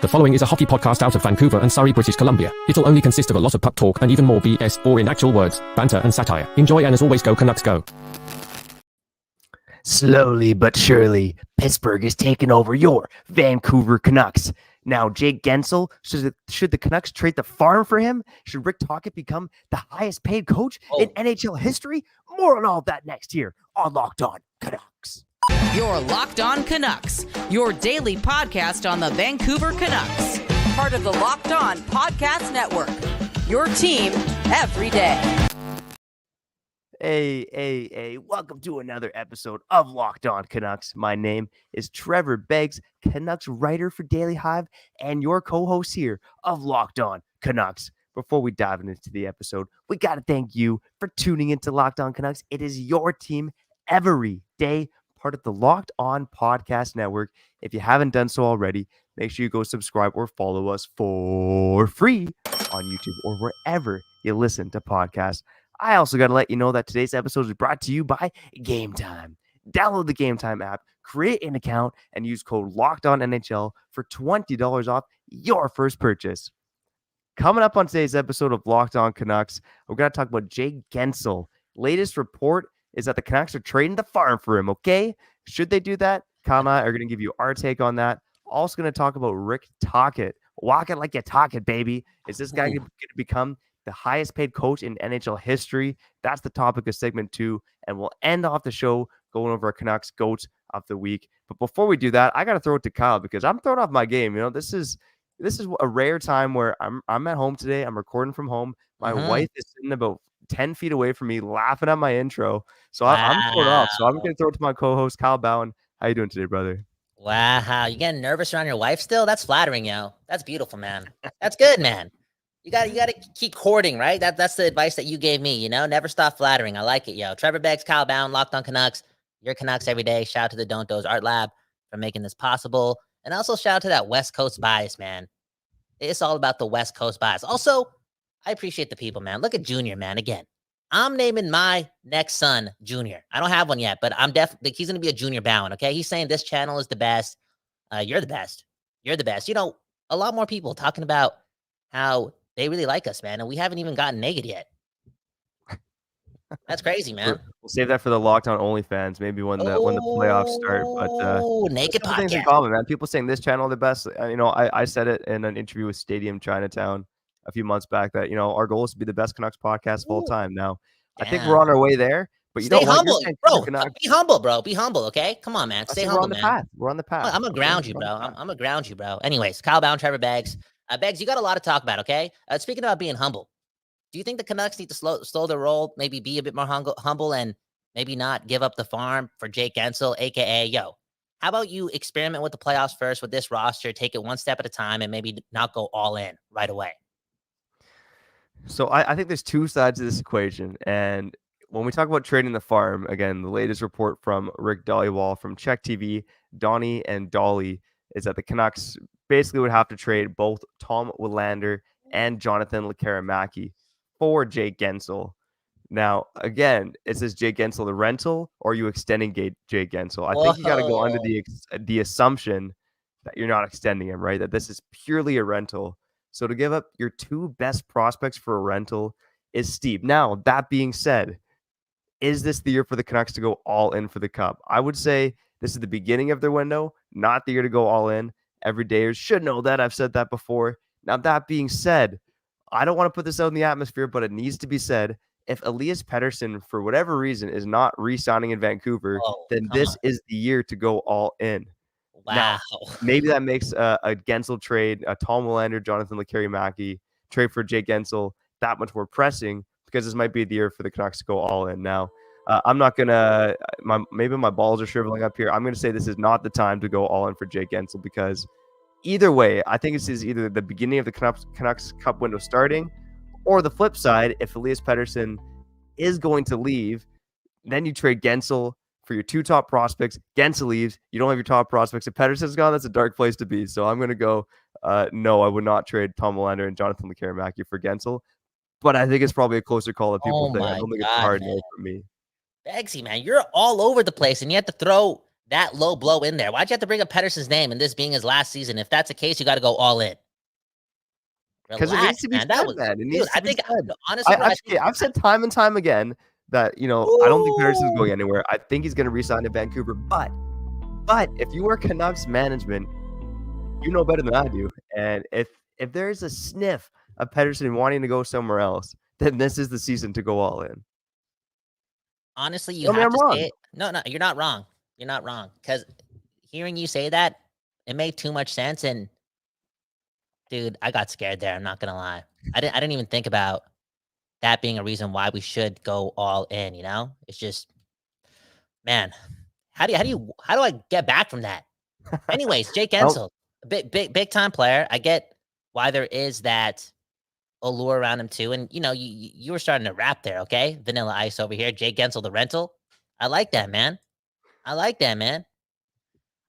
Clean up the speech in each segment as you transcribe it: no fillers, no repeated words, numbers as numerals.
The following is a hockey podcast out of Vancouver and Surrey, British Columbia. It'll only consist of a lot of puck talk and even more BS, or in actual words, banter and satire. Enjoy, and as always, go Canucks go. Slowly but surely, Pittsburgh is taking over your Vancouver Canucks. Now, Jake Guentzel, should the Canucks trade the farm for him? Should Rick Tocchet become the highest paid coach in NHL history? More on all of that next year on Locked On Canucks. You're Locked On Canucks, your daily podcast on the Vancouver Canucks. Part of the Locked On Podcast Network, your team every day. Hey, welcome to another episode of Locked On Canucks. My name is Trevor Beggs, Canucks writer for Daily Hive, and your co-host here of Locked On Canucks. Before we dive into the episode, we got to thank you for tuning into Locked On Canucks. It is your team every day, part of the Locked On Podcast Network. If you haven't done so already, make sure you go subscribe or follow us for free on YouTube or wherever you listen to podcasts. I also got to let you know that today's episode is brought to you by Gametime. Download the Gametime app, create an account, and use code LOCKEDONNHL for $20 off your first purchase. Coming up on today's episode of Locked On Canucks, we're going to talk about Jake Guentzel. Latest report is that the Canucks are trading the farm for him, okay? Should they do that? Kyle and I are going to give you our take on that. Also going to talk about Rick Tocchet. Walk it like you talk it, baby. Is this guy going to become the highest paid coach in NHL history? That's the topic of segment 2. And we'll end off the show going over our Canucks GOATs of the week. But before we do that, I got to throw it to Kyle because I'm throwing off my game. You know, this is a rare time where I'm at home today. I'm recording from home. My wife is sitting about 10 feet away from me laughing at my intro. So I'm thrown off. So I'm going to throw it to my co-host, Kyle Bowen. How you doing today, brother? Wow. You getting nervous around your wife still? That's flattering, yo. That's beautiful, man. That's good, man. You got to keep courting, right? That's the advice that you gave me, you know? Never stop flattering. I like it, yo. Trevor Beggs, Kyle Bowen, Locked On Canucks. Your Canucks every day. Shout out to the Don't Doze Art Lab for making this possible. And also shout out to that West Coast bias, man. It's all about the West Coast bias. Also, I appreciate the people, man. Look at Junior, man. Again, I'm naming my next son Junior. I don't have one yet, but I'm definitely, he's going to be a Junior Bowen, okay? He's saying this channel is the best. You're the best. You're the best. You know, a lot more people talking about how they really like us, man, and we haven't even gotten naked yet. That's crazy, man. We'll save that for the Locked On OnlyFans, maybe when the playoffs start. But naked podcast. Things in common, man. People saying this channel the best. You know, I said it in an interview with Stadium Chinatown a few months back that, you know, our goal is to be the best Canucks podcast of all time. Now, I think we're on our way there. But you stay know, humble, bro. Be humble, bro. Be humble, okay? Come on, man. Stay humble, man. We're on the path. I'm gonna ground you, bro. I'm gonna ground you, bro. Anyways, Kyle Bowen, Trevor Beggs. Beggs, you got a lot to talk about, okay? Speaking about being humble, do you think the Canucks need to slow their roll, maybe be a bit more humble and maybe not give up the farm for Jake Guentzel, a.k.a. Yo? How about you experiment with the playoffs first with this roster, take it one step at a time, and maybe not go all in right away? So I think there's two sides of this equation. And when we talk about trading the farm, again, the latest report from Rick Dhaliwal from Czech TV, Donnie and Dhali, is that the Canucks basically would have to trade both Tom Willander and Jonathan Lekkerimaki for Jake Guentzel. Now, again, is this Jake Guentzel the rental, or are you extending Jake Guentzel? I think you got to go under the assumption that you're not extending him, right? That this is purely a rental. So to give up your two best prospects for a rental is steep. Now, that being said, is this the year for the Canucks to go all in for the Cup? I would say this is the beginning of their window, not the year to go all in. Everydayers should know that. I've said that before. Now, that being said, I don't want to put this out in the atmosphere, but it needs to be said. If Elias Pettersson, for whatever reason, is not re-signing in Vancouver, then this is the year to go all in. Wow. Now, maybe that makes a Guentzel trade, a Tom Willander, Jonathan Lekkerimaki trade for Jake Guentzel that much more pressing, because this might be the year for the Canucks to go all in. Now, I'm not going to – maybe my balls are shriveling up here. I'm going to say this is not the time to go all in for Jake Guentzel, because either way, I think this is either the beginning of the Canucks Cup window starting, or the flip side, if Elias Pettersson is going to leave, then you trade Guentzel for your two top prospects. Guentzel leaves, you don't have your top prospects. If Pettersson's gone, that's a dark place to be. So I'm going to go, no, I would not trade Tom Willander and Jonathan Lekkerimaki for Guentzel. But I think it's probably a closer call than people think. I don't think it's a hard no for me. Beggsy, man, you're all over the place, and you have to throw that low blow in there? Why'd you have to bring up Pedersen's name and this being his last season? If that's the case, you got to go all in. Because it Relax, needs to be man. That said, was, man. It dude. needs I to be think, said. honestly, bro, I think, I've said time and time again that, I don't think Pedersen's Ooh. going anywhere. I think he's going to resign to Vancouver. But if you are Canucks management, you know better than I do. And if there's a sniff of Pedersen wanting to go somewhere else, then this is the season to go all in. honestly, you Tell me have I'm to wrong. say it. No, you're not wrong. You're not wrong. Because hearing you say that, it made too much sense. And dude, I got scared there. I'm not gonna lie. I didn't even think about that being a reason why we should go all in. It's just, man, how do I get back from that? Anyways, Jake Well, Guentzel, big time player. I get why there is that allure around him too. And you were starting to rap there, okay? Vanilla Ice over here. Jake Guentzel, the rental. I like that, man.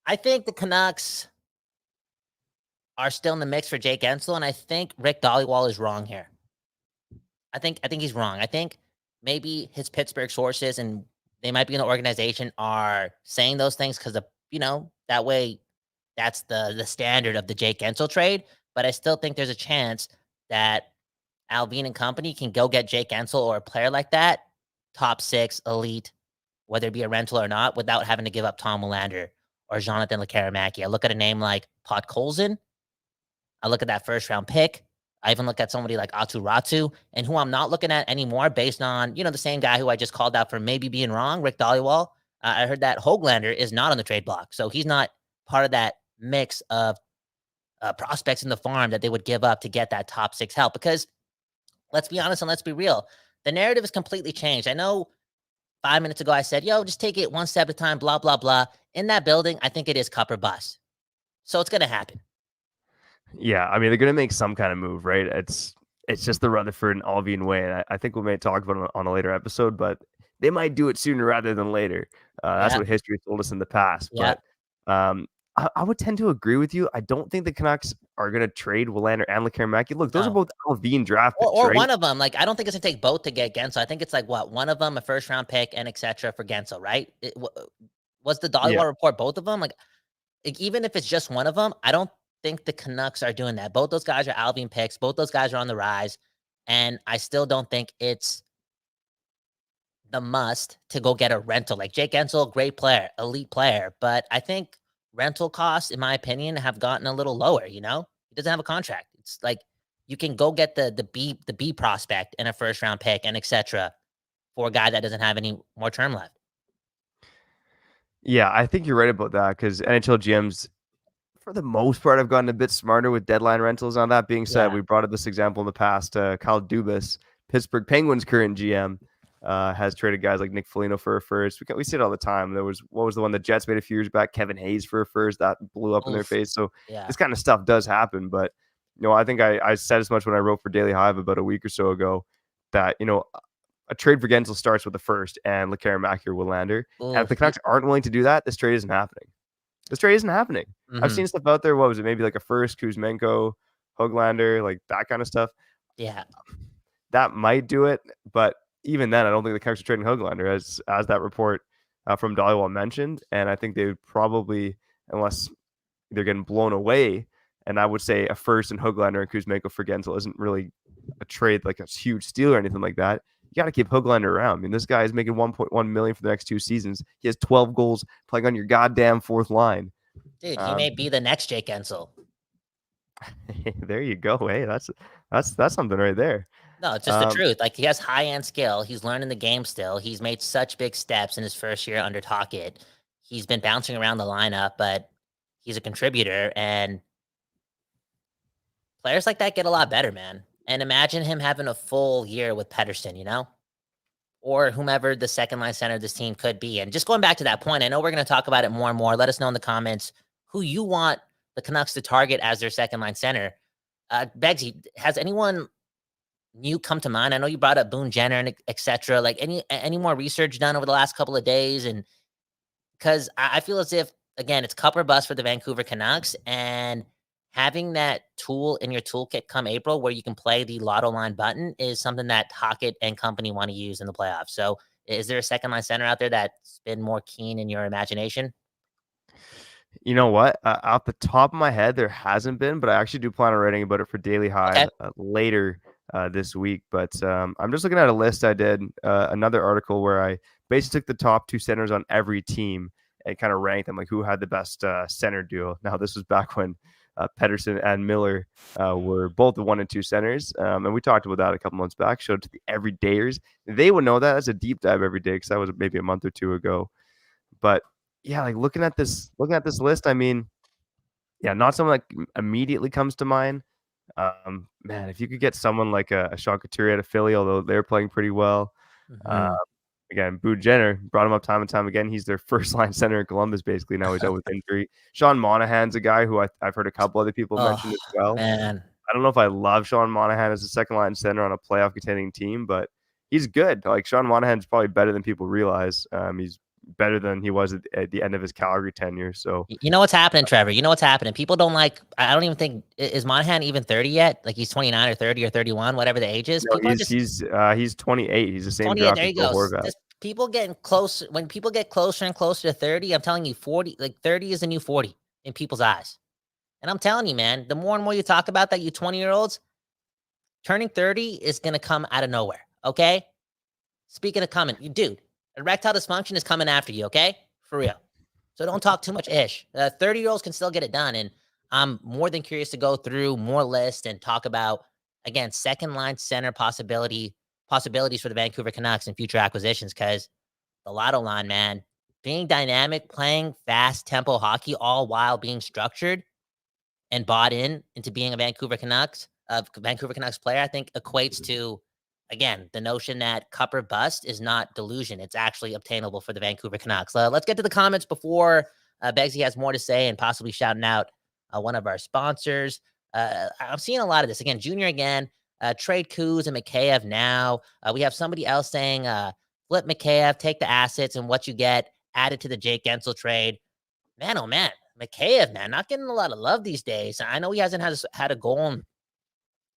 I think the Canucks are still in the mix for Jake Guentzel, and I think Rick Dhaliwal is wrong here. I think he's wrong. I think maybe his Pittsburgh sources, and they might be in the organization, are saying those things because of that way. That's the standard of the Jake Guentzel trade. But I still think there's a chance that Alvin and company can go get Jake Guentzel or a player like that, top 6, elite, whether it be a rental or not, without having to give up Tom Willander or Jonathan Lekkerimaki. I look at a name like Podkolzin. I look at that first round pick. I even look at somebody like Atu Ratu, and who I'm not looking at anymore based on, the same guy who I just called out for maybe being wrong, Rick Dhaliwal. I heard that Hoglander is not on the trade block. So he's not part of that mix of prospects in the farm that they would give up to get that top 6 help. Because let's be honest and let's be real. The narrative has completely changed. I know 5 minutes ago I said, just take it one step at a time, blah, blah, blah. In that building, I think it is cup or bust. So it's going to happen. Yeah, I mean, they're going to make some kind of move, right? It's just the Rutherford and Alvin way. And I think we may talk about it on a later episode, but they might do it sooner rather than later. That's what history told us in the past. Yeah. But I would tend to agree with you. I don't think the Canucks are going to trade Willander and Lekkerimaki. Look, those are both Alvin draft picks, or right? one of them. Like, I don't think it's going to take both to get Guentzel. I think it's like, one of them, a first round pick and et cetera for Guentzel, right? Was the Dhaliwal report both of them? Like, even if it's just one of them, I don't think the Canucks are doing that. Both those guys are Alvin picks. Both those guys are on the rise. And I still don't think it's the must to go get a rental. Like Jake Guentzel, great player, elite player. But I think rental costs, in my opinion, have gotten a little lower. He doesn't have a contract. It's like you can go get the B prospect and a first round pick and etc. for a guy that doesn't have any more term left. Yeah, I think you're right about that because NHL GMs, for the most part, have gotten a bit smarter with deadline rentals. On that being said, we brought up this example in the past. Kyle Dubas, Pittsburgh Penguins current GM, has traded guys like Nick Foligno for a first. We see it all the time. What was the one the Jets made a few years back? Kevin Hayes for a first that blew up in their face. So this kind of stuff does happen. But I think I said as much when I wrote for Daily Hive about a week or so ago that a trade for Guentzel starts with the first and Lekkerimaki or Willander. And if the Canucks aren't willing to do that, this trade isn't happening. This trade isn't happening. Mm-hmm. I've seen stuff out there. What was it? Maybe like a first, Kuzmenko, Hoglander, like that kind of stuff. Yeah. That might do it. But even then, I don't think the Canucks are trading Hoglander as that report from Dhaliwal mentioned. And I think they would probably, unless they're getting blown away, and I would say a first and Hoglander and Kuzmenko for Guentzel isn't really a trade like a huge steal or anything like that. You got to keep Hoglander around. I mean, this guy is making $1.1 million for the next 2 seasons. He has 12 goals playing on your goddamn fourth line. Dude, he may be the next Jake Guentzel. There you go. Hey, that's something right there. No, it's just the truth. Like, he has high-end skill. He's learning the game still. He's made such big steps in his first year under Tocchet. He's been bouncing around the lineup, but he's a contributor. And players like that get a lot better, man. And imagine him having a full year with Pedersen, or whomever the second line center of this team could be. And just going back to that point, I know we're going to talk about it more and more. Let us know in the comments who you want the Canucks to target as their second line center. Beggsy, has anyone new come to mind? I know you brought up Boone Jenner and etc. Like any more research done over the last couple of days? And because I feel as if, again, it's cup or bust for the Vancouver Canucks, and having that tool in your toolkit come April where you can play the lotto line button is something that Tocchet and company want to use in the playoffs. So is there a second line center out there that's been more keen in your imagination? You know what? Off the top of my head, there hasn't been, but I actually do plan on writing about it for Daily Hive later this week. But I'm just looking at a list I did, another article where I basically took the top 2 centers on every team and kind of ranked them, like who had the best center duo. Now, this was back when Pettersson and Miller were both the 1 and 2 centers. And we talked about that a couple months back, showed to the everydayers. They would know that as a deep dive every day because that was maybe a month or 2 ago. But yeah, like looking at this list, I mean, yeah, not someone that immediately comes to mind. Man, if you could get someone like a Sean Couturier out of Philly, although they're playing pretty well. Again, Boo Jenner brought him up time and time again. He's their first line center in Columbus, basically. Now he's out with injury. Sean Monahan's a guy who I've heard a couple other people mention as well. Man. I don't know if I love Sean Monahan as a second line center on a playoff contending team, but he's good. Like Sean Monahan's probably better than people realize. He's better than he was at the end of his Calgary tenure. So you know what's happening, Trevor? You know what's happening? People don't like. I don't even think is Monahan even 30 yet. Like he's 29 or 30 or 31, whatever the age is. No, he's 28. He's the same. 28. There you go. People getting close. When people get closer and closer to 30, I'm telling you, 40, like 30 is the new 40 in people's eyes. And I'm telling you, man, the more and more you talk about that, you 20-year-olds, turning 30 is gonna come out of nowhere. Okay. Speaking of coming, dude. Erectile dysfunction is coming after you, okay? For real. So don't talk too much ish. 30-year-olds can still get it done. And I'm more than curious to go through more lists and talk about, again, second line center possibilities for the Vancouver Canucks and future acquisitions, because the lotto line, man, being dynamic, playing fast tempo hockey, all while being structured and bought into being a Vancouver Canucks player, I think equates to, again, the notion that cup or bust is not delusion. It's actually obtainable for the Vancouver Canucks. Let's get to the comments before Beggsy has more to say and possibly shouting out one of our sponsors. I'm seeing a lot of this. Again, Junior again, trade Kuz and Mikheyev now. We have somebody else saying flip Mikheyev, take the assets and what you get, add it to the Jake Guentzel trade. Man, oh man, Mikheyev, man, not getting a lot of love these days. I know he hasn't had a goal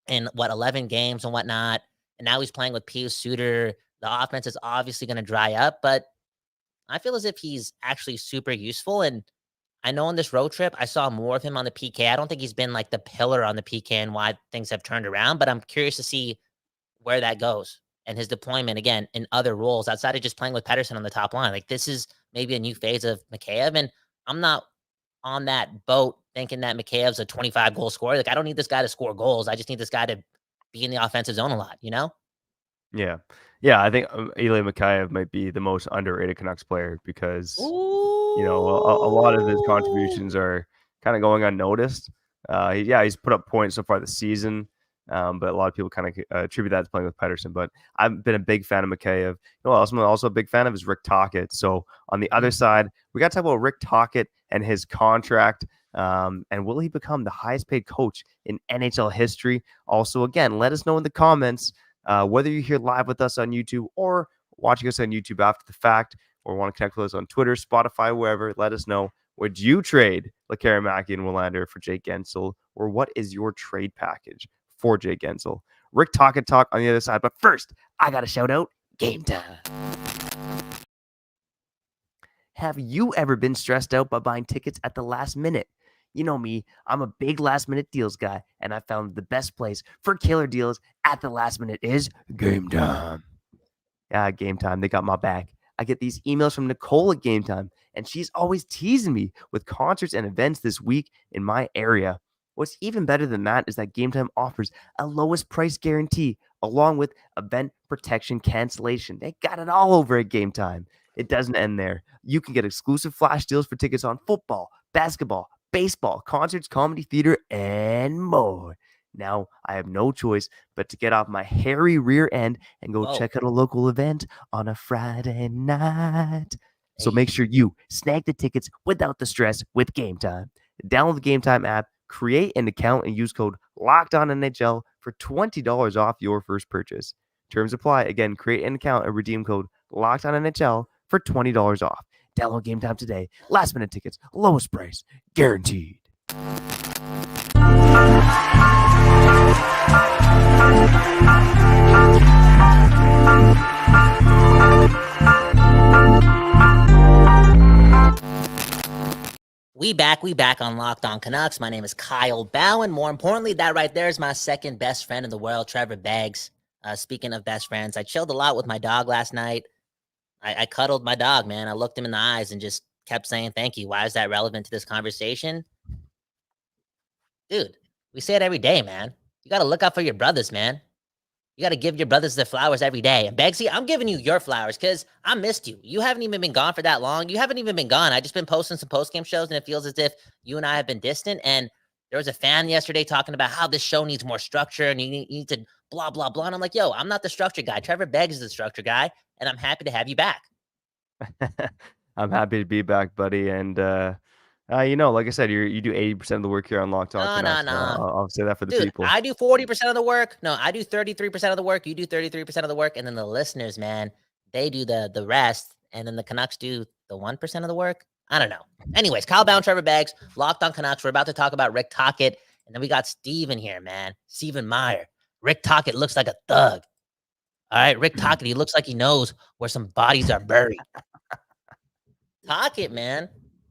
in 11 games and whatnot. And now he's playing with Pius Suter. The offense is obviously going to dry up, but I feel as if he's actually super useful. And I know on this road trip, I saw more of him on the PK. I don't think he's been like the pillar on the PK and why things have turned around, but I'm curious to see where that goes and his deployment again in other roles outside of just playing with Pettersson on the top line. Like this is maybe a new phase of Mikheyev, and I'm not on that boat thinking that Mikheyev's a 25 goal scorer. Like I don't need this guy to score goals. I just need this guy to be in the offensive zone a lot, you know? Yeah. Yeah, I think Ilya Mikheyev might be the most underrated Canucks player because, you know, a lot of his contributions are kind of going unnoticed. He's put up points so far this season, but a lot of people kind of attribute that to playing with Pettersson. But I've been a big fan of Mikheyev. You know, also a big fan of is Rick Tocchet. So on the other side, we got to talk about Rick Tocchet and his contract. And will he become the highest paid coach in NHL history? Also, again, let us know in the comments whether you're here live with us on YouTube or watching us on YouTube after the fact, or want to connect with us on Twitter, Spotify, wherever. Let us know. Would you trade Lekkerimaki and Willander for Jake Guentzel, or what is your trade package for Jake Guentzel? Rick Tocchet talk on the other side. But first, I got to shout out Game Time. Have you ever been stressed out by buying tickets at the last minute? You know me, I'm a big last minute deals guy, and I found the best place for killer deals at the last minute is Game Time. Yeah, Game Time, they got my back. I get these emails from Nicole at Game Time, and she's always teasing me with concerts and events this week in my area. What's even better than that is that Game Time offers a lowest price guarantee along with event protection cancellation. They got it all over at Game Time. It doesn't end there. You can get exclusive flash deals for tickets on football, basketball, baseball, concerts, comedy, theater, and more. Now, I have no choice but to get off my hairy rear end and go check out a local event on a Friday night. So make sure you snag the tickets without the stress with Game Time. Download the Game Time app, create an account, and use code LOCKEDONNHL for $20 off your first purchase. Terms apply. Again, create an account and redeem code LOCKEDONNHL for $20 off. Download Game Time today. Last minute tickets, lowest price, guaranteed. We back on Locked On Canucks. My name is Kyle Bowen. More importantly, that right there is my second best friend in the world, Trevor Beggs. Speaking of best friends, I chilled a lot with my dog last night. I cuddled my dog, man. I looked him in the eyes and just kept saying thank you. Why is that relevant to this conversation? Dude, we say it every day, man. You got to look out for your brothers, man. You got to give your brothers their flowers every day. And Beggsy, I'm giving you your flowers because I missed you. You haven't even been gone for that long. You haven't even been gone. I just been posting some post-game shows, and it feels as if you and I have been distant. And there was a fan yesterday talking about how this show needs more structure and you need to blah, blah, blah. And I'm like, yo, I'm not the structure guy. Trevor Beggs is the structure guy, and I'm happy to have you back. I'm happy to be back, buddy. And, like I said, you do 80% of the work here on Locked On Canucks. No. I'll say that for the Dude, people. I do 40% of the work. No, I do 33% of the work. You do 33% of the work. And then the listeners, man, they do the rest. And then the Canucks do the 1% of the work. I don't know. Anyways, Kyle Bound, Trevor Beggs, Locked On Canucks. We're about to talk about Rick Tocchet. And then we got Steven here, man. Steven Meyer. Rick Tocchet looks like a thug. All right, Rick Tocchet, he looks like he knows where some bodies are buried. Tocchet, man.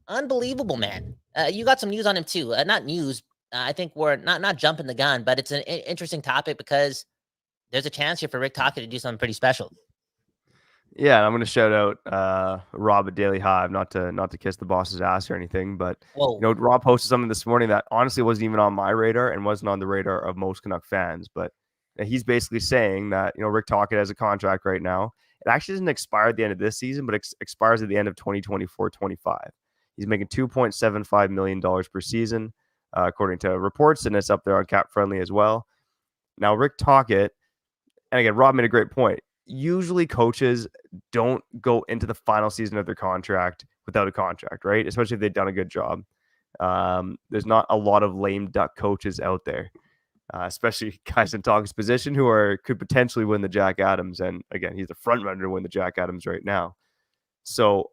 Unbelievable, man. You got some news on him too. Not news. I think we're not jumping the gun, but it's an interesting topic because there's a chance here for Rick Tocchet to do something pretty special. Yeah, I'm going to shout out Rob at Daily Hive, not to kiss the boss's ass or anything, but Rob posted something this morning that honestly wasn't even on my radar and wasn't on the radar of most Canuck fans. But he's basically saying that Rick Tocchet has a contract right now. It actually doesn't expire at the end of this season, but expires at the end of 2024-25. He's making $2.75 million per season, according to reports, and it's up there on Cap Friendly as well. Now, Rick Tocchet, and again, Rob made a great point. Usually coaches don't go into the final season of their contract without a contract, right? Especially if they've done a good job. There's not a lot of lame duck coaches out there, especially guys in Tocchet's position who could potentially win the Jack Adams. And again, he's the front runner to win the Jack Adams right now. So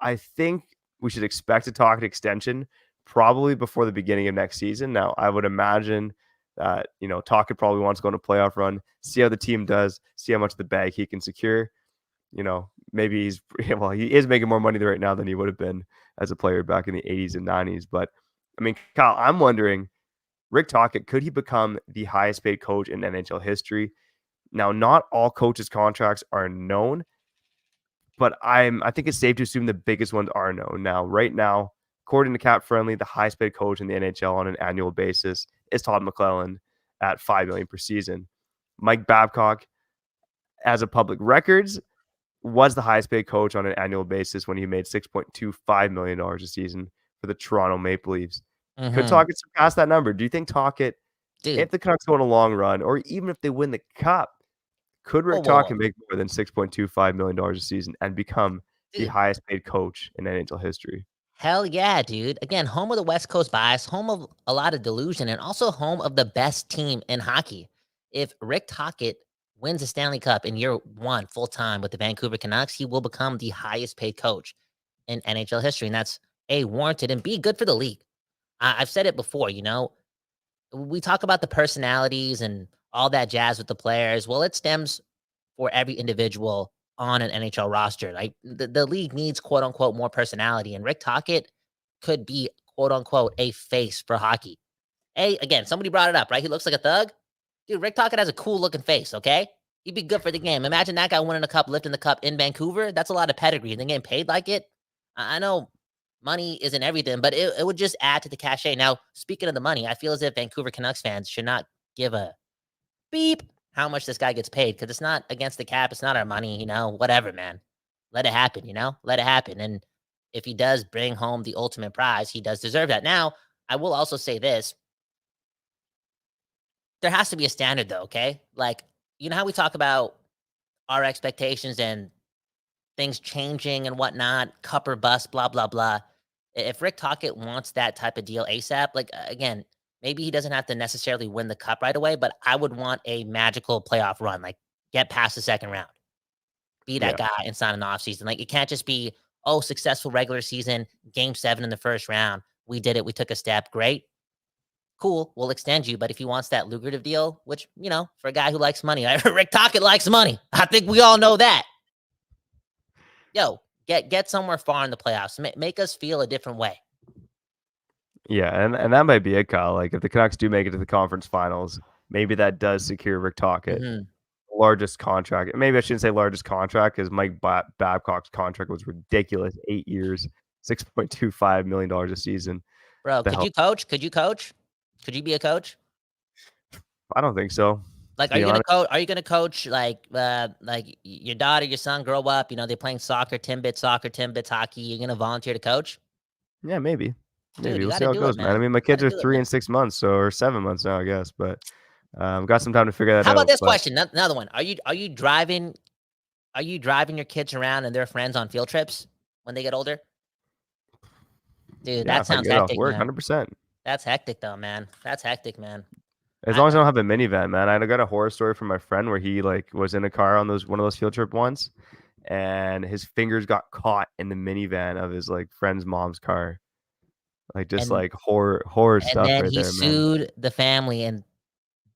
I think we should expect a Tocchet extension probably before the beginning of next season. Now, I would imagine that, Tocchet probably wants to go on a playoff run, see how the team does, see how much of the bag he can secure. Maybe he is making more money right now than he would have been as a player back in the 80s and 90s. But, I mean, Kyle, I'm wondering, Rick Tocchet, could he become the highest paid coach in NHL history? Now, not all coaches' contracts are known, but I think it's safe to assume the biggest ones are known. Now, right now, according to Cap Friendly, the highest paid coach in the NHL on an annual basis is Todd McLellan at $5 million per season. Mike Babcock, as a public records, was the highest paid coach on an annual basis when he made $6.25 million a season for the Toronto Maple Leafs. Mm-hmm. Could Tocchet surpass that number? Do you think Tocchet, if the Canucks go on a long run, or even if they win the Cup, could Rick Tocchet make more than $6.25 million a season and become the highest paid coach in NHL history? Hell yeah, dude. Again, home of the West Coast bias, home of a lot of delusion, and also home of the best team in hockey. If Rick Tocchet wins the Stanley Cup in year one full-time with the Vancouver Canucks, he will become the highest paid coach in NHL history. And that's A, warranted, and B, good for the league. I've said it before, we talk about the personalities and all that jazz with the players. Well, it stems for every individual on an NHL roster. Like the league needs quote unquote more personality, and Rick Tocchet could be quote unquote a face for hockey. Again, somebody brought it up, right? He looks like a thug. Dude, Rick Tocchet has a cool looking face, okay? He'd be good for the game. Imagine that guy winning a cup, lifting the cup in Vancouver. That's a lot of pedigree. And then getting paid like it. I know money isn't everything, but it would just add to the cachet. Now, speaking of the money, I feel as if Vancouver Canucks fans should not give a beep how much this guy gets paid, because it's not against the cap. It's not our money, whatever, man. Let it happen, let it happen. And if he does bring home the ultimate prize, he does deserve that. Now, I will also say this. There has to be a standard, though, okay? Like, how we talk about our expectations and things changing and whatnot, cup or bust, blah, blah, blah. If Rick Tocchet wants that type of deal ASAP, like, again, maybe he doesn't have to necessarily win the cup right away, but I would want a magical playoff run, like get past the second round, be that guy and sign an offseason. Like, it can't just be, successful regular season, game 7 in the first round. We did it. We took a step. Great. Cool. We'll extend you. But if he wants that lucrative deal, which, for a guy who likes money, Rick Tocchet likes money. I think we all know that. Yo, get somewhere far in the playoffs. Make us feel a different way. Yeah, and that might be it, Kyle. Like if the Canucks do make it to the conference finals, maybe that does secure Rick Tocchet. Mhm. Largest contract. Maybe I shouldn't say largest contract because Mike Babcock's contract was ridiculous. 8 years, $6.25 million a season. Bro, The could hell? you coach? Could you coach? Could you be a coach? I don't think so. Like, To are be you gonna honest. coach? Are you gonna coach like your daughter, your son grow up? You know, they're playing soccer, Timbits soccer, Timbits hockey. You're gonna volunteer to coach, Yeah, maybe. dude. Maybe You we'll got see to how it do it, goes, man. I man. mean, my You got kids to are do it, 3 man. and 6 months, so or 7 months now, I guess. But got some time to figure that How out. about this But question? Another one. Are you driving? Are you driving your kids around and their friends on field trips when they get older? Dude, yeah, that if I can sounds get it off hectic, work, man. 100%. That's hectic, though, man. That's hectic, man. As I long as I don't have a minivan, man. I got a horror story from my friend where he like was in a car on one of those field trip once, and his fingers got caught in the minivan of his like friend's mom's car. Like just and like horror and stuff then right he there, man. sued the family and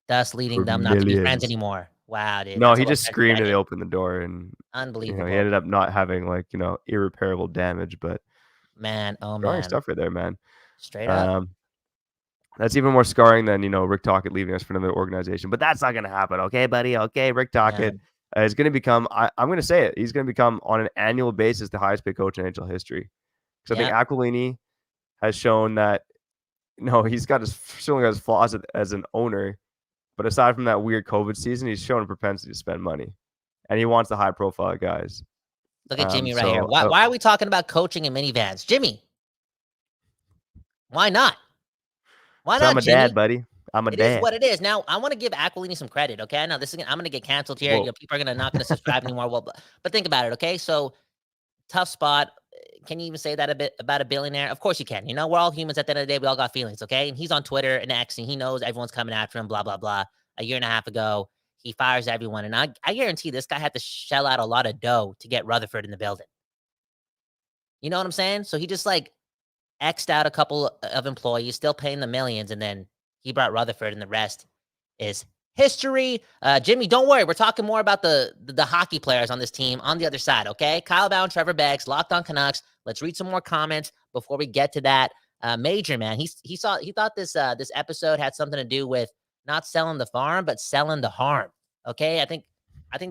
thus leading For them not to be friends millions. anymore. Wow, dude, No, that's a he little just screamed and they tragic. opened the door, and he Unbelievable, ended up not having like irreparable damage. But man. Oh jarring man, stuff right there, man. straight up, Um, that's even more scarring than Rick Tocchet leaving us for another organization. But that's not going to happen, okay, buddy? Okay, Rick Tocchet man. is going to become. I'm going to say it. He's going to become on an annual basis the highest paid coach in NHL history. Because I think Yeah, Aquilini has shown that he's got certainly got his flaws as an owner. But aside from that weird COVID season, he's shown a propensity to spend money, and he wants the high profile guys. look at Jimmy right here. So Why are we talking about coaching in minivans, Jimmy? Why not? Why I'm not, a dad, Jimmy? buddy. I'm a It is dad. what it is. Now, I want to give Aquilini some credit, okay? I know I'm going to get canceled here. Well, People are gonna not going to subscribe anymore. Well, but think about it, okay? So tough spot. Can you even say that a bit about a billionaire? Of course you can. We're all humans at the end of the day. We all got feelings, okay? And he's on Twitter and X, and he knows everyone's coming after him, blah, blah, blah. A year and a half ago, he fires everyone. And I guarantee this guy had to shell out a lot of dough to get Rutherford in the building. You know what I'm saying? So he just like X'd out a couple of employees, still paying the millions, and then he brought Rutherford, and the rest is history. Jimmy, don't worry. We're talking more about the hockey players on this team on the other side, okay? Kyle Bound, Trevor Beggs, Locked On Canucks. Let's read some more comments before we get to that. Major, man, he thought this episode had something to do with not selling the farm, but selling the harm. Okay, I think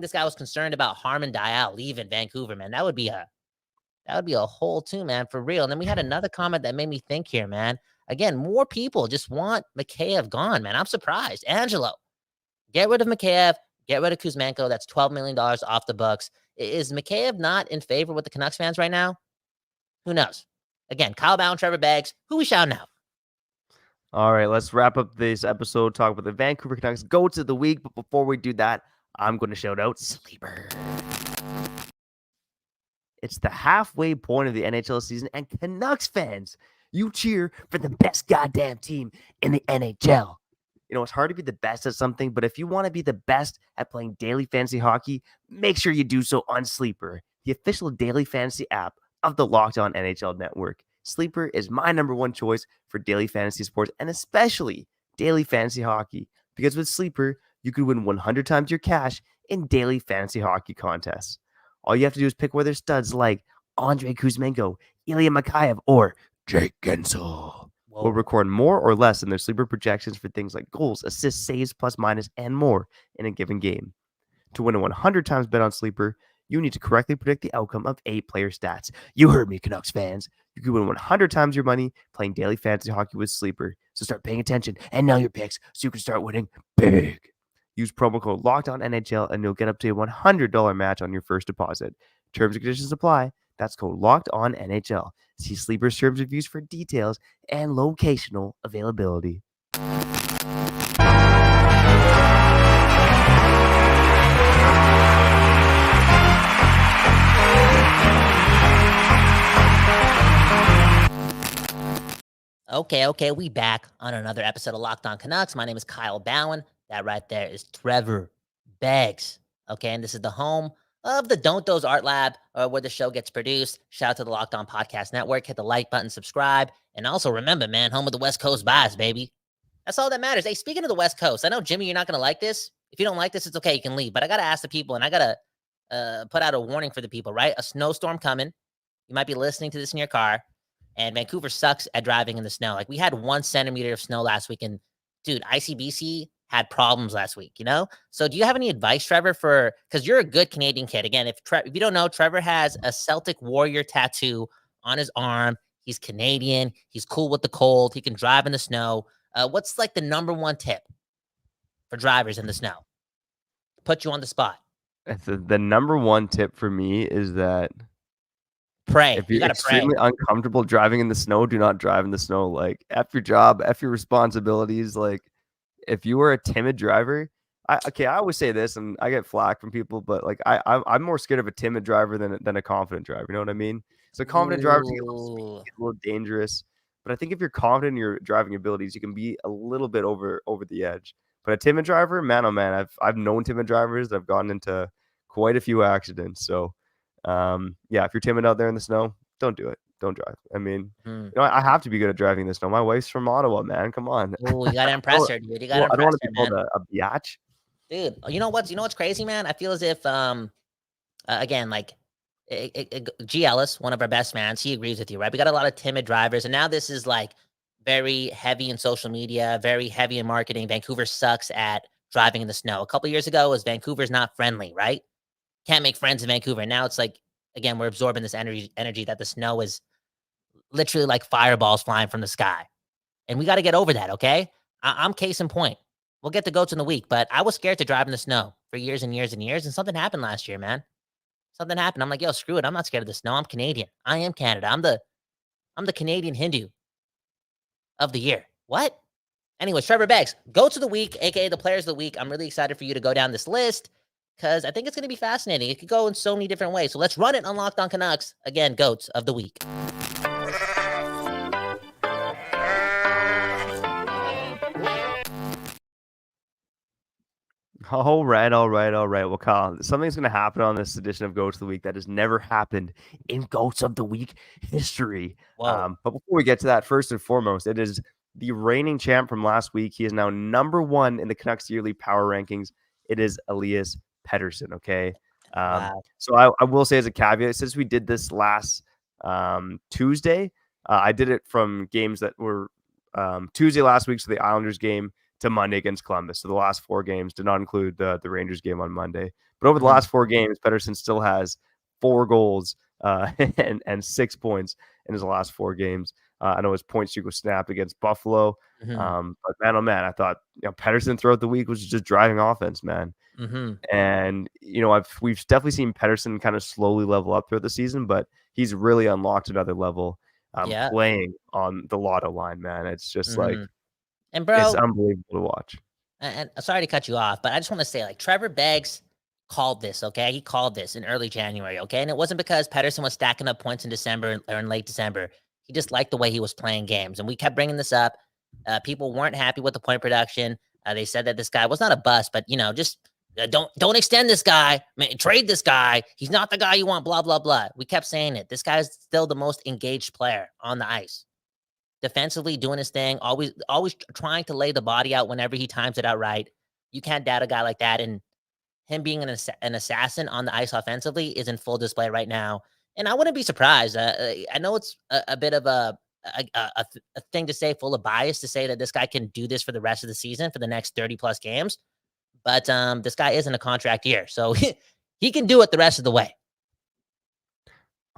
this guy was concerned about Harmon Dial leaving Vancouver, man. That would be a whole too, man, for real. And then we had another comment that made me think here, man. Again, more people just want Mikheyev gone, man. I'm surprised. Angelo, get rid of Mikheyev, get rid of Kuzmenko. That's $12 million off the books. Is Mikheyev not in favor with the Canucks fans right now? Who knows? Again, Kyle Bound, Trevor Beggs. Who we shouting out? all right, let's wrap up this episode. Talk about the Vancouver Canucks goats of the week. But before we do that, I'm going to shout out Sleeper. It's the halfway point of the NHL season, and Canucks fans, you cheer for the best goddamn team in the NHL. It's hard to be the best at something, but if you want to be the best at playing daily fantasy hockey, make sure you do so on Sleeper, the official daily fantasy app of the Locked On NHL Network. Sleeper is my number one choice for daily fantasy sports, and especially daily fantasy hockey, because with Sleeper, you could win 100 times your cash in daily fantasy hockey contests. All you have to do is pick whether studs like Andrei Kuzmenko, Ilya Mikheyev, or Jake Guentzel will record more or less in their Sleeper projections for things like goals, assists, saves, plus, minus, and more in a given game. To win a 100 times bet on Sleeper, you need to correctly predict the outcome of 8 player stats. You heard me, Canucks fans. You can win 100 times your money playing daily fantasy hockey with Sleeper. So start paying attention and nail your picks so you can start winning big. Use promo code LOCKEDONNHL and you'll get up to a $100 match on your first deposit. Terms and conditions apply. That's code LOCKEDONNHL. See Sleeper's terms and reviews for details and locational availability. Okay, we back on another episode of Locked On Canucks. My name is Kyle Bowen. That right there is Trevor Beggs. Okay, and this is the home of the Don't Those Art Lab, where the show gets produced. Shout out to the Locked On Podcast Network. Hit the like button, subscribe, and also remember, man, home of the West Coast vibes, baby. That's all that matters. Hey, speaking of the West Coast, I know, Jimmy, you're not going to like this. If you don't like this, it's okay. You can leave. But I got to ask the people, and I got to put out a warning for the people, right? A snowstorm coming. You might be listening to this in your car. and Vancouver sucks at driving in the snow. Like we had 1 centimeter of snow last week, and dude, ICBC had problems last week, you know? So do you have any advice, Trevor, because you're a good Canadian kid. Again, if you don't know, Trevor has a Celtic Warrior tattoo on his arm. He's Canadian. He's cool with the cold. He can drive in the snow. What's like the number one tip for drivers in the snow? Put you on the spot. The number one tip for me is that Pray. if You you're gotta pray. extremely uncomfortable driving in the snow, do not drive in the snow. Like, F your job, F your responsibilities. Like, if you are a timid driver, I always say this, and I get flack from people, but like I'm more scared of a timid driver than a confident driver. You know what I mean? So confident drivers can get a little speedy, Ooh. get a little dangerous, but I think if you're confident in your driving abilities, you can be a little bit over the edge. But a timid driver, man, oh man, I've known timid drivers. I've gotten into quite a few accidents. So, yeah, if you're timid out there in the snow, don't do it. Don't drive. I mean, you know, I have to be good at driving in the snow. My wife's from Ottawa, man. Come on. Ooh, you gotta impress her, dude. You gotta I don't want impress to her, be man. called a biatch. Dude, you know what's crazy, man? I feel as if again, like G Ellis, one of our best mans, he agrees with you, right? We got a lot of timid drivers, and now this is like very heavy in social media, very heavy in marketing. Vancouver sucks at driving in the snow. A couple years ago, it was Vancouver's not friendly, right? Can't make friends in Vancouver. Now it's like, again, we're absorbing this energy that the snow is literally like fireballs flying from the sky. And we got to get over that, okay? I'm case in point. We'll get the goats in the week, but I was scared to drive in the snow for years and years and years, and something happened last year, man. Something happened. I'm like, yo, screw it. I'm not scared of the snow. I'm Canadian. I am Canada. I'm the Canadian Hindu of the year. What? Anyways, Trevor Beggs, goats of the week, aka the players of the week. I'm really excited for you to go down this list because I think it's going to be fascinating. It could go in so many different ways. So let's run it on Locked On Canucks. Again, goats of the week. All right. Well, Kyle, something's going to happen on this edition of Goats of the Week that has never happened in Goats of the Week history. Whoa. But before we get to that, first and foremost, it is the reigning champ from last week. He is now number one in the Canucks yearly power rankings. It is Elias Pettersson. Okay. Wow. So I will say as a caveat, since we did this last Tuesday, I did it from games that were Tuesday last week, so the Islanders game, to Monday against Columbus. So the last 4 games did not include the Rangers game on Monday. But over the last 4 games, Pettersson still has 4 goals and 6 points in his last 4 games. I know his point streak was snapped against Buffalo. But man, oh man, I thought Pettersson throughout the week was just driving offense, man. And we've definitely seen Pettersson kind of slowly level up throughout the season, but he's really unlocked another level playing on the lotto line, man. It's just like, and bro, it's unbelievable to watch. And sorry to cut you off, but I just want to say, like, Trevor Beggs called this, okay? He called this in early January, okay? And it wasn't because Pettersson was stacking up points in December or in late December. He just liked the way he was playing games. And we kept bringing this up. People weren't happy with the point production. They said that this guy was not a bust, but, just don't extend this guy. Trade this guy. He's not the guy you want, blah, blah, blah. We kept saying it. This guy's still the most engaged player on the ice. Defensively doing his thing, always trying to lay the body out whenever he times it out right. You can't doubt a guy like that. And him being an assassin on the ice offensively is in full display right now. And I wouldn't be surprised. I know it's a bit of a thing to say, full of bias, to say that this guy can do this for the rest of the season, for the next 30 plus games. But this guy isn't a contract year, so he can do it the rest of the way.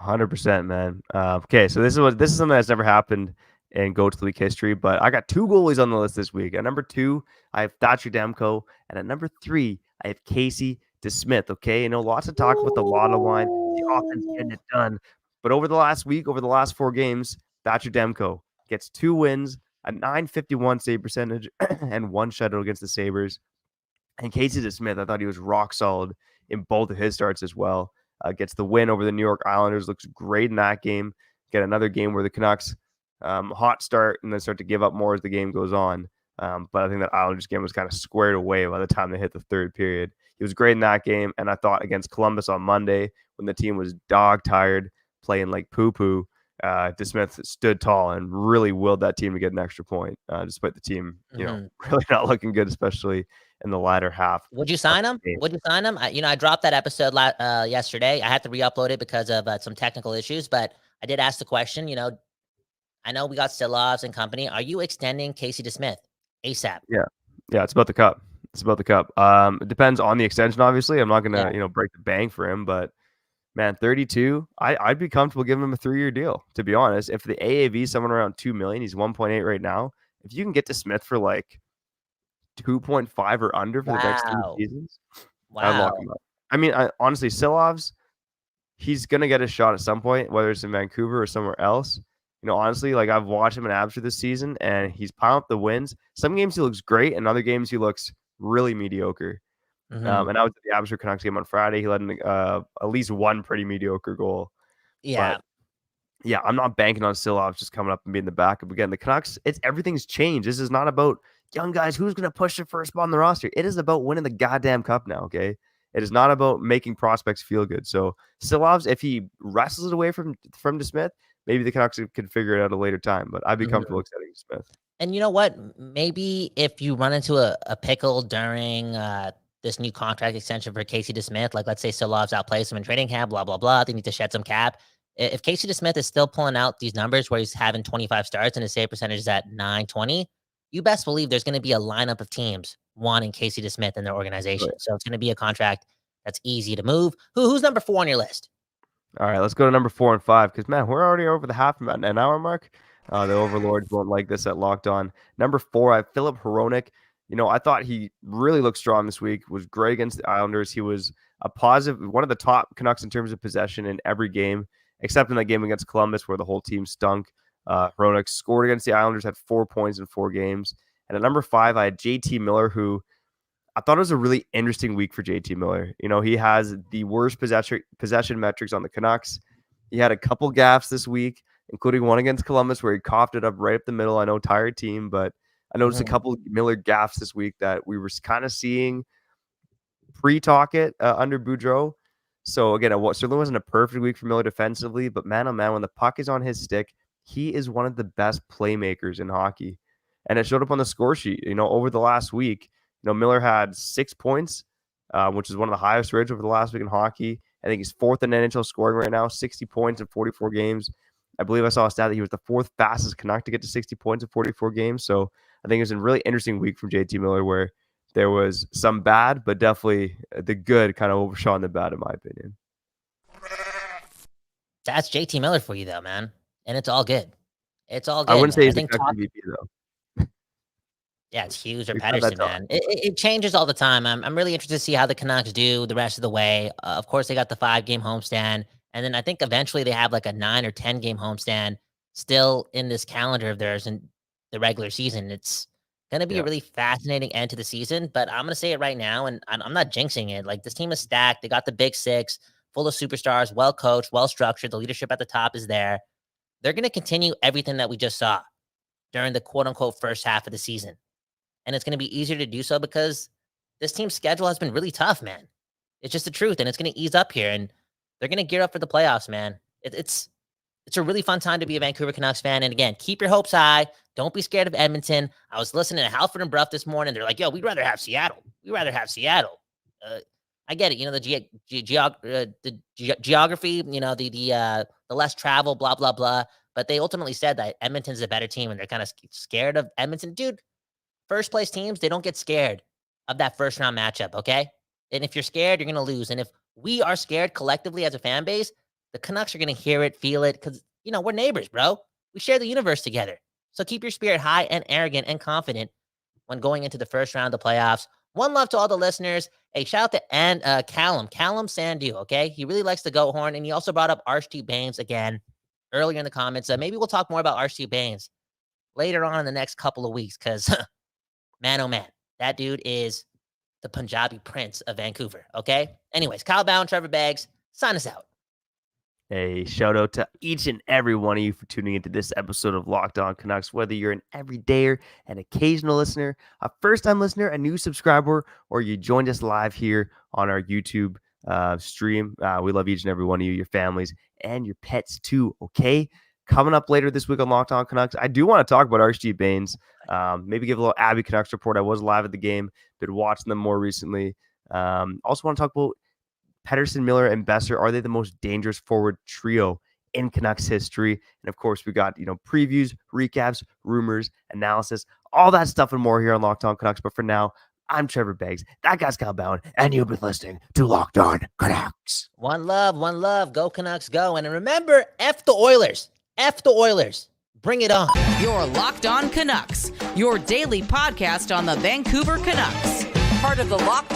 100%, man. Okay, so this is something that's never happened in Go to the Week history, but I got 2 goalies on the list this week. At number 2, I have Thatcher Demko, and at number 3, I have Casey DeSmith. Okay, lots of talk about the lotto line, the offense getting it done, but over the last 4 games, Thatcher Demko gets 2 wins, a .951 save percentage, and 1 shutout against the Sabres. And Casey DeSmith, I thought he was rock solid in both of his starts as well. Gets the win over the New York Islanders, looks great in that game. Get another game where the Canucks hot start and then start to give up more as the game goes on. But I think that Islanders game was kind of squared away by the time they hit the 3rd period. He was great in that game, and I thought against Columbus on Monday, when the team was dog tired, playing like poo-poo, DeSmith stood tall and really willed that team to get an extra point, despite the team, really not looking good, especially in the latter half. Would you sign him? I dropped that episode yesterday. I had to re-upload it because of some technical issues, but I did ask the question, I know we got Silovs and company. Are you extending Casey DeSmith ASAP? Yeah, it's about the cup. It's about the cup. It depends on the extension, obviously. I'm not gonna, break the bank for him, but man, 32, I'd be comfortable giving him a 3-year deal, to be honest. If the AAV is someone around 2 million, he's 1.8 right now. If you can get to Smith for like 2.5 or under for the next 3 Wow. seasons, I'd lock Wow. him up. I mean, honestly, Silovs, he's gonna get a shot at some point, whether it's in Vancouver or somewhere else. Honestly, like I've watched him in Abbotsford this season, and he's piling up the wins. Some games he looks great, and other games he looks really mediocre. Mhm. And I was at the Abbotsford Canucks game on Friday. He led in at least one pretty mediocre goal. Yeah. But yeah, I'm not banking on Silovs just coming up and being the backup again. The Canucks, everything's changed. This is not about young guys who's going to push their first spot on the roster. It is about winning the goddamn cup now. Okay, it is not about making prospects feel good. So Silovs, if he wrestles it away from DeSmith, maybe the Canucks could figure it out at a later time. But I'd be comfortable extending DeSmith. And you know what? Maybe if you run into a pickle during this new contract extension for Casey DeSmith, like let's say Silovs outplays him in training camp, blah, blah, blah, they need to shed some cap. If Casey DeSmith is still pulling out these numbers where he's having 25 starts and his save percentage is at 920, you best believe there's going to be a lineup of teams wanting Casey DeSmith in their organization. Right. So it's going to be a contract that's easy to move. Who's number 4 on your list? All right, let's go to number 4 and 5 because, man, we're already over the half an hour mark. The overlords won't like this at Locked On. Number 4, I have Filip Hronek. I thought he really looked strong this week, was great against the Islanders. He was a positive, one of the top Canucks in terms of possession in every game, except in that game against Columbus where the whole team stunk. Hronek scored against the Islanders, had 4 points in 4 games. And at number 5, I had JT Miller, who I thought it was a really interesting week for JT Miller. He has the worst possession metrics on the Canucks. He had a couple gaffes this week, including one against Columbus where he coughed it up right up the middle. I know, tired team, but I noticed a couple Miller gaffes this week that we were kind of seeing pre-Tocchet under Boudreau. So again, it certainly wasn't a perfect week for Miller defensively, but man, oh man, when the puck is on his stick, he is one of the best playmakers in hockey. And it showed up on the score sheet. Over the last week, Miller had 6 points, which is one of the highest rates over the last week in hockey. I think he's 4th in NHL scoring right now, 60 points in 44 games. I believe I saw a stat that he was the 4th fastest Canuck to get to 60 points in 44 games. So I think it was a really interesting week from JT Miller where there was some bad, but definitely the good kind of overshone the bad, in my opinion. That's JT Miller for you, though, man. And it's all good. It's all good. I wouldn't say man. he's the Canucks MVP, though. Yeah, it's Hughes or We've had Pettersson, that man. It changes all the time. I'm really interested to see how the Canucks do the rest of the way. Of course, they got the 5-game homestand. And then I think eventually they have like a 9 or 10-game homestand still in this calendar of theirs in the regular season. It's going to be a really fascinating end to the season, but I'm going to say it right now, and I'm not jinxing it. Like, this team is stacked. They got the big 6, full of superstars, well coached, well structured. The leadership at the top is there. They're going to continue everything that we just saw during the quote-unquote first half of the season. And it's going to be easier to do so because this team's schedule has been really tough, man. It's just the truth, and it's going to ease up here, and they're going to gear up for the playoffs, man. It's a really fun time to be a Vancouver Canucks fan. And again, keep your hopes high. Don't be scared of Edmonton. I was listening to Halford and Bruff this morning. They're like, yo, we'd rather have Seattle. I get it. The geography, the less travel, blah, blah, blah. But they ultimately said that Edmonton's a better team, and they're kind of scared of Edmonton. Dude, first place teams, they don't get scared of that first round matchup, okay? And if you're scared, you're going to lose. And if we are scared collectively as a fan base, the Canucks are going to hear it, feel it, because, we're neighbors, bro. We share the universe together. So keep your spirit high and arrogant and confident when going into the first round of the playoffs. One love to all the listeners. Hey, shout out to Callum Sandu, okay? He really likes the goat horn, and he also brought up Archie Baines again earlier in the comments. Maybe we'll talk more about Archie Baines later on in the next couple of weeks, because, man, oh man, that dude is the Punjabi prince of Vancouver, okay? Anyways, Kyle Bowen, Trevor Beggs, sign us out. A shout out to each and every one of you for tuning into this episode of Locked On Canucks, whether you're an everydayer, an occasional listener, a first-time listener, a new subscriber, or you joined us live here on our YouTube stream. We love each and every one of you, your families, and your pets too, okay? Coming up later this week on Locked On Canucks, I do want to talk about Archie Baines. Maybe give a little Abby Canucks report. I was live at the game, been watching them more recently. Also want to talk about Pettersson, Miller, and Besser. Are they the most dangerous forward trio in Canucks history. And of course, we got, previews, recaps, rumors, analysis, all that stuff and more here on Locked On Canucks. But for now, I'm Trevor Beggs. That guy's Kyle Bowen, and you've been listening to Locked On Canucks. One love. Go Canucks, go. And remember, F the Oilers. F the Oilers. Bring it on. Your Locked On Canucks, your daily podcast on the Vancouver Canucks. Part of the Locked